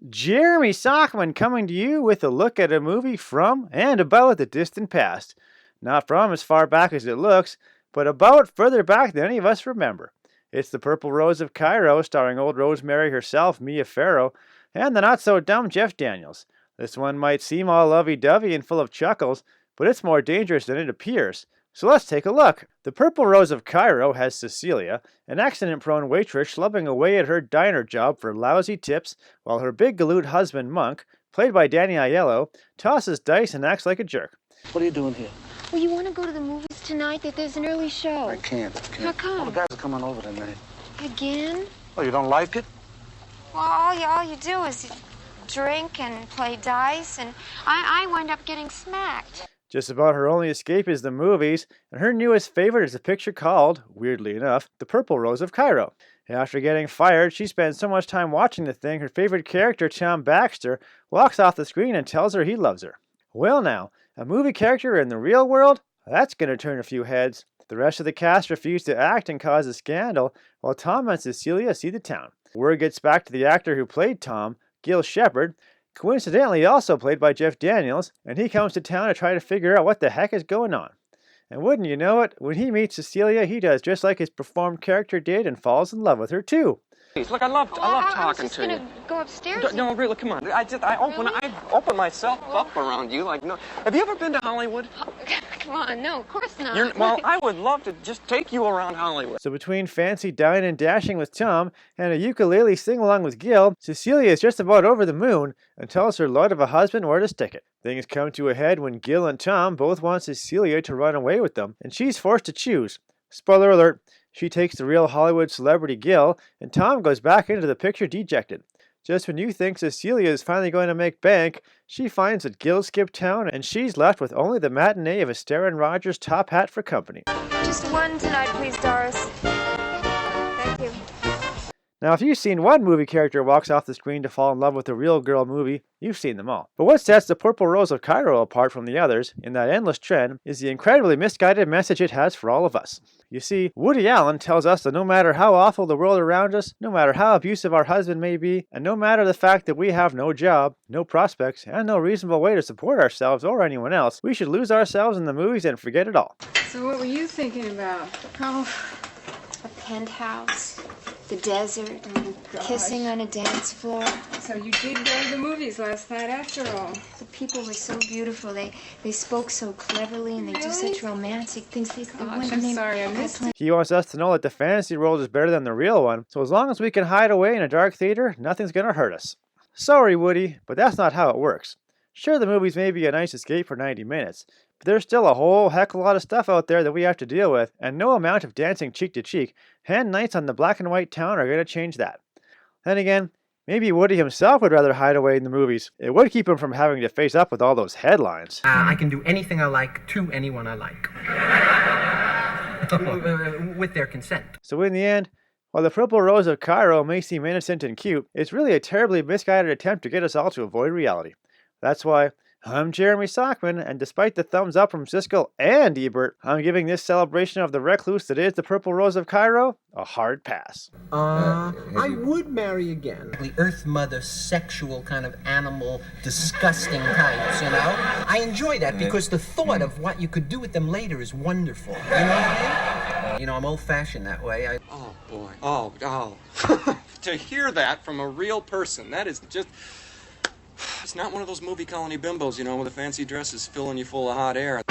Jeremy Sockman coming to you with a look at a movie from and about the distant past. Not from as far back as it looks, but about further back than any of us remember. It's The Purple Rose of Cairo, starring old Rosemary herself, Mia Farrow, and the not-so-dumb Jeff Daniels. This one might seem all lovey-dovey and full of chuckles, but it's more dangerous than it appears. So let's take a look. The Purple Rose of Cairo has Cecilia, an accident-prone waitress schlubbing away at her diner job for lousy tips, while her big galoot husband, Monk, played by Danny Aiello, tosses dice and acts like a jerk. What are you doing here? Well, you want to go to the movies tonight? There's an early show. I can't. How come? All the guys are coming over tonight. Again? Oh, you don't like it? Well, all you do is drink and play dice, and I wind up getting smacked. Just about her only escape is the movies, and her newest favorite is a picture called, weirdly enough, The Purple Rose of Cairo. After getting fired, she spends so much time watching the thing, her favorite character, Tom Baxter, walks off the screen and tells her he loves her. Well now, a movie character in the real world? That's gonna turn a few heads. The rest of the cast refuse to act and cause a scandal, while Tom and Cecilia see the town. Word gets back to the actor who played Tom, Gil Shepard, coincidentally also played by Jeff Daniels, and he comes to town to try to figure out what the heck is going on. And wouldn't you know it, when he meets Cecilia, he does just like his performed character did and falls in love with her too. Look, I love talking to you. I was just gonna go upstairs. No, really, come on. I open myself up around you like no. Have you ever been to Hollywood? Come on, no, of course not. Well, I would love to just take you around Hollywood. So between fancy dine and dashing with Tom and a ukulele sing-along with Gil, Cecilia is just about over the moon and tells her lord of a husband where to stick it. Things come to a head when Gil and Tom both want Cecilia to run away with them, and she's forced to choose. Spoiler alert, she takes the real Hollywood celebrity Gil, and Tom goes back into the picture dejected. Just when you think Cecilia is finally going to make bank, she finds that Gil skipped town and she's left with only the matinee of Astaire and Rogers' top hat for company. Just one tonight, please, Doris. Thank you. Now, if you've seen one movie character walks off the screen to fall in love with a real girl movie, you've seen them all. But what sets The Purple Rose of Cairo apart from the others, in that endless trend, is the incredibly misguided message it has for all of us. You see, Woody Allen tells us that no matter how awful the world around us, no matter how abusive our husband may be, and no matter the fact that we have no job, no prospects, and no reasonable way to support ourselves or anyone else, we should lose ourselves in the movies and forget it all. So what were you thinking about? Oh, a penthouse, the desert, kissing on a dance floor. So you did go to the movies last night after all. The people were so beautiful. They spoke so cleverly, and they do such romantic things. I'm sorry, I missed it. He wants us to know that the fantasy world is better than the real one, so as long as we can hide away in a dark theater, nothing's gonna hurt us. Sorry, Woody, but that's not how it works. Sure, the movies may be a nice escape for 90 minutes, but there's still a whole heck of a lot of stuff out there that we have to deal with, and no amount of dancing cheek to cheek and nights on the black and white town are going to change that. Then again, maybe Woody himself would rather hide away in the movies. It would keep him from having to face up with all those headlines. I can do anything I like to anyone I like. With their consent. So in the end, while The Purple Rose of Cairo may seem innocent and cute, it's really a terribly misguided attempt to get us all to avoid reality. That's why I'm Jeremy Sockman, and despite the thumbs up from Siskel and Ebert, I'm giving this celebration of the recluse that is The Purple Rose of Cairo a hard pass. I would marry again. The Earth Mother sexual kind of animal, disgusting types, you know? I enjoy that because the thought of what you could do with them later is wonderful. You know what I mean? You know, I'm old-fashioned that way. Oh boy. Oh. To hear that from a real person, that is just. It's not one of those movie colony bimbos, you know, with the fancy dresses filling you full of hot air.